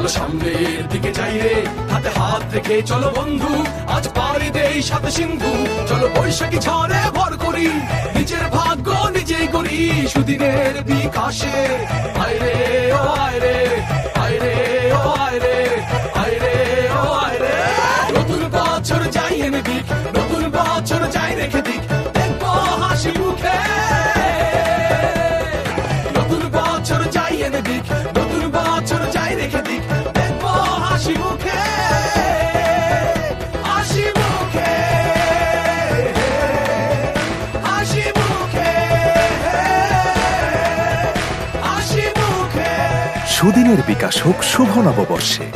চলো সামনের দিকে যাই রে, হাতে হাত রেখে চলো বন্ধু, আজ পাড়ি দেই সাথে সিন্ধু। চলো বৈশাখী ঝড়ে ভর করি, নিজের ভাগ্য নিজেই করি সুদিনের বিকাশে। আইরে ও আইরে, আইরে ও আইরে, আইরে ও আইরে। নতুন বছর যাই এনে দিক, নতুন বছর যাই রেখে দিক, দেখবো হাসি মুখে। নতুন বছর যাই এনে দিক, নতুন বছর যাই রেখে দিক, দেখবো হাসি মুখে, হাসি মুখে, হাসি মুখে, হাসি মুখে। সুদিনের বিকাশ হোক শুভ নববর্ষে।